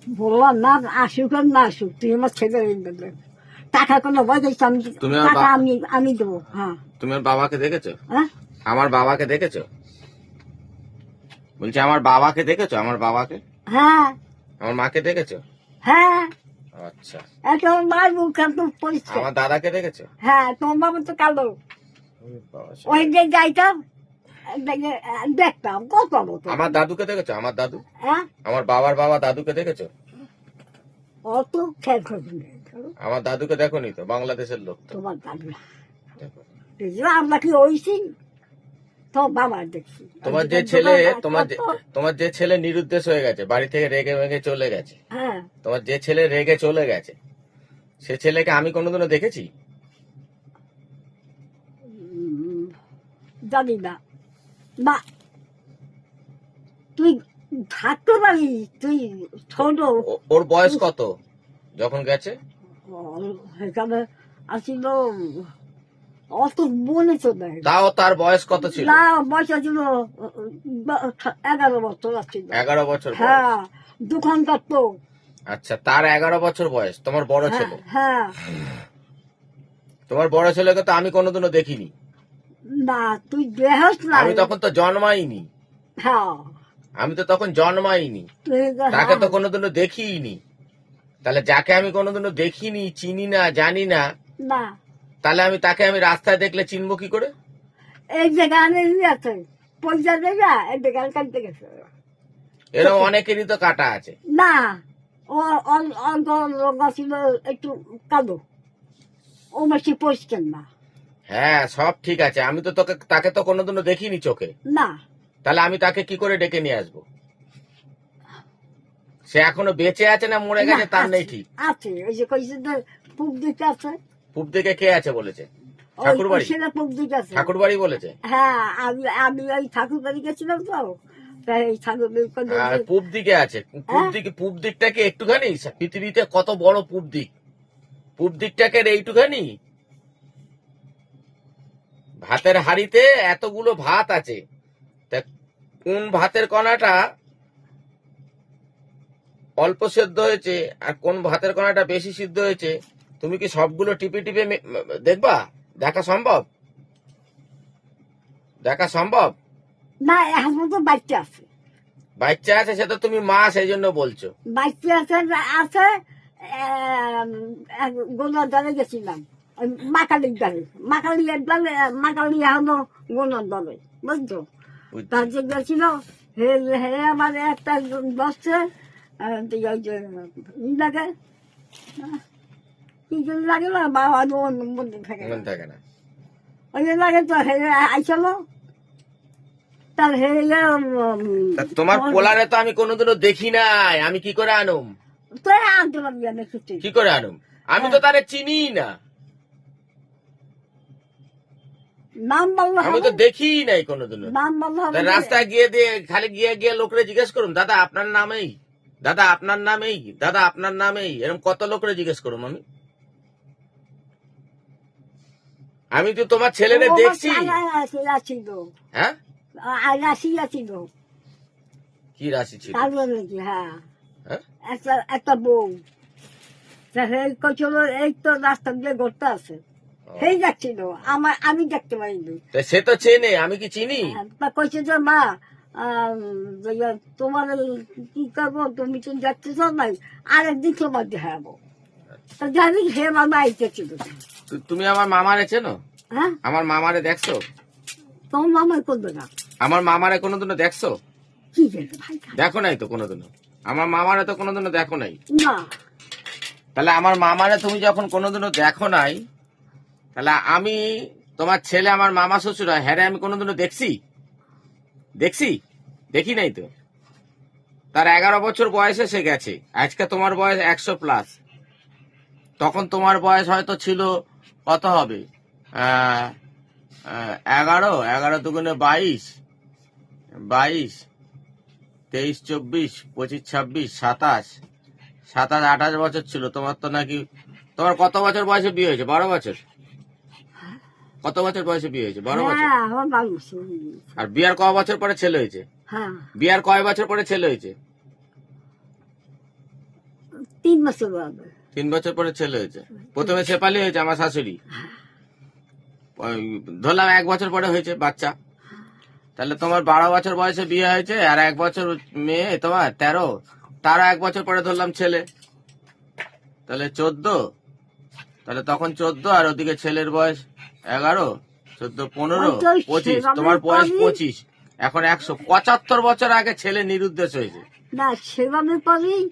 বললাম না আসুক আর না আসুক, তুই আমার ছেলে টাকা কোনো বয়স আমি তুমি আমার টাকা আমি আমি দেবো। হ্যাঁ তুমি আমার বাবাকে দেখেছো? হ্যাঁ আমার বাবাকে দেখেছো? বলছি আমার বাবাকে দেখেছো? আমার বাবাকে, হ্যাঁ আমার মাকে দেখেছো? হ্যাঁ আচ্ছা। এখন মার মুখ একদম পরিষ্কার। আমার দাদাকে দেখেছো? হ্যাঁ তোমার বাবা তো কালো, ওরে বাবা, ওই যে যাইতাম দেখতাম কত মতো। আমার দাদুকে দেখেছো? আমার দাদু, হ্যাঁ আমার বাবার বাবা দাদুকে দেখেছো? অত খেয়াল করবেন না। আমার দাদুকে দেখোনি তো? বাংলাদেশের লোক তো। তোমার দাদু দেখো। আমরা কি ওইছি তো বাবা দেখছি। তোমার যে ছেলে তোমার যে ছেলে নিরুদ্দেশ হয়ে গেছে, বাড়ি থেকে রেগে ভেঙে চলে গেছে, হ্যাঁ তোমার যে ছেলে রেগে চলে গেছে, সে ছেলেকে আমি কোনোদিনও দেখেছি? জানি না বা তুই থাকতে পারি, তুই ছোট ওর বয়স কত যখন গেছে? সেখানে আসিল অত মনে তো দেয় না। তাও তার বয়স কত ছিল? না বয়স ছিল 11 বছর আসছিল। 11 বছর বয়স। হ্যাঁ দোকান করতো। আচ্ছা, তার 11 বছর বয়স, তোমার বড় ছেলে। হ্যাঁ তোমার বড় ছেলেকে তো আমি কোনোদিনও দেখিনি। না তুই দেহস না। আমি তখন তো জন্মাইনি। হ্যাঁ আমি তো তখন জন্মাইনি, তুই তাকে তো কোনোদিনও দেখিনি। তাহলে যাকে আমি কোনোদিনও দেখিনি, চিনি না, জানি না, না তাহলে আমি তাকে আমি রাস্তায় দেখলে চিনবো কি করে? এই যে গানের আছে পয়সা দেবে এই যে গান কাটতে গেছে। এরকম অনেকেরই তো কাটা আছে। না ও অল্প রঙা ছিল একটু কালো, ও বেশি পরিষ্কার না। হ্যাঁ, সব ঠিক আছে, আমি তো তাকে তো কোনোদিনও দেখিনি চোখে। না তাহলে আমি তাকে কি করে ডেকে নিয়ে আসবো? সে এখনো বেঁচে আছে না মরে গেছে তার নেই ঠিক। আছে ওই যে কইছে তো পূব দিকে আছে। পূব দিকে কে আছে বলেছে? ওই ঠাকুর বাড়ি? সেটা পূব দিকে আছে। ঠাকুর বাড়ি বলেছে? হ্যাঁ আমি আমি ওই ঠাকুর বাড়ি গেছিলাম তো, তাই এই ঠাকুর আর পূব দিকে আছে? পূব দিকটাকে একটুখানি, পৃথিবীতে কত বড় পূব দিক, পূব দিকটাকে এইটুখানি। ভাতের হাড়িতে এতগুলো ভাত আছে, তা কোন ভাতের কণাটা অল্প সেদ্ধ হয়েছে আর কোন ভাতের কণাটা বেশি সিদ্ধ হয়েছে, তুমি কি সবগুলো টিপে টিপে দেখবা? দেখা সম্ভব? দেখা সম্ভব? না এখন তো বাচ্চা আছে। বাচ্চা আছে, সে তো তুমি মা, সেই জন্য বলছো। বাচ্চা আছে আছে গোনার দলে গেছিলাম, মাকালির দলে, মাকালির দলে, মাকালি এখনো গোনার দলে বুঝছো। তার যে গেছিল হে হে আমার একটা বসছে লাগে কি লাগে না বাবা মধ্যে থাকে মনে থাকে না। ওই লাগে তো হে আইসল তার হে তা তোমার পোলারে তো আমি কোনোদিনও দেখি নাই, আমি কি করে আনুম? তো আনতে পারবি না ছুটি কি করে আনুম? আমি তো তারে চিনি না, নাম বললে আমি তো দেখি নাই কোনোদিনও। নাম বললে হবে রাস্তায় গিয়ে দিয়ে খালি গিয়ে গিয়ে লোকরে জিজ্ঞেস করুন, দাদা আপনার নাম এই, দাদা আপনার নাম এই, দাদা আপনার নাম এই, এরকম কত লোকরে জিজ্ঞেস করুম আমি? আমি তো তোমার ছেলেরে দেখছি। হ্যাঁ, রাশি ছিল কি রাশি ছিল? হ্যাঁ হ্যাঁ? একটা বউ কইছিল এই তো রাস্তা দিয়ে ঘুরতে আছে, সেই যাচ্ছিল আমি দেখতে পাইনি। সে তো চেনে, আমি কি চিনি? তা কইছে যে মা তোমার কি করবো, তুমি তো যাচ্ছিস নাই, আরেকদিন তোমার দেখাবো। তা জানি হে মামা আইতেছিল। তুমি আমার মামারে চেনো? হ্যাঁ আমার মামারে দেখছো? তোমার মামাই করবে না। আমার মামারে কোনোদিনও দেখছো? কি জানি ভাই, দেখো নাই তো কোনোদিনও? আমার মামারে তো কোনোদিনও দেখো নাই। না তাহলে আমার মামারে তুমি যখন কোনোদিনও দেখো নাই, তাহলে আমি তোমার ছেলে আমার মামা শ্বশুর হয়, হ্যাঁ আমি কোনোদিনও দেখছি? দেখছি? দেখি নাই তো। তার 11 বছর বয়সে সে গেছে, আজকে তোমার বয়স 100+। তখন তোমার বয়স হয়তো ছিল কত হবে, 11, 11 দুগুণে 22, 22, 23, 24, 25, 26, 27, 28 বছর ছিল তোমার তো নাকি। তোমার কত বছর বয়সে বিয়ে হয়েছে? 12 বছর? কত বছর বয়সে বিয়ে হয়েছে? 12 বছর? হ্যাঁ আমার মানুষ। আর বিয়ার ক বছর পরে ছেলে হয়েছে? হ্যাঁ বিয়ার কয় বছর পরে ছেলে হয়েছে? 3 বছর হবে। 3 বছর পরে ছেলে হয়েছে। প্রথমে শেফালি হয়েছে আমার শাশুড়ি, ওই ধরলাম 1 বছর পরে হয়েছে বাচ্চা। তাহলে তোমার 12 বছর বয়সে বিয়ে হয়েছে, আর 1 বছর মেয়ে তোমার 13, তারও 1 বছর পরে ধরলাম ছেলে, তাহলে 14। তাহলে তখন 14, আর ওদিকে ছেলের বয়স 11, 14, 15, 25, তোমার বয়স 25। এখন 175 বছর আগে ছেলে নিরুদ্দেশ হয়েছে। না সেভাবে পরেই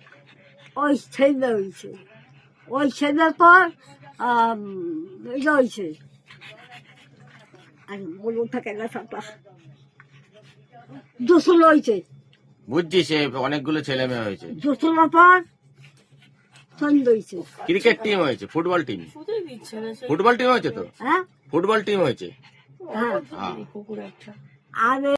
ওই ছেলে হয়েছে, ওই ছেলের পর এটা হয়েছে। আর বলবো থাকে না সাপা দুশো হয়েছে, বুঝছি, সে অনেকগুলো ছেলে মেয়ে হয়েছে। দুশোর পর সন্ধ্যে হয়েছে। ক্রিকেট টিম হয়েছে, ফুটবল টিম, ফুটবল টিম হয়েছে তো, হ্যাঁ ফুটবল টিম হয়েছে। হ্যাঁ হ্যাঁ। আর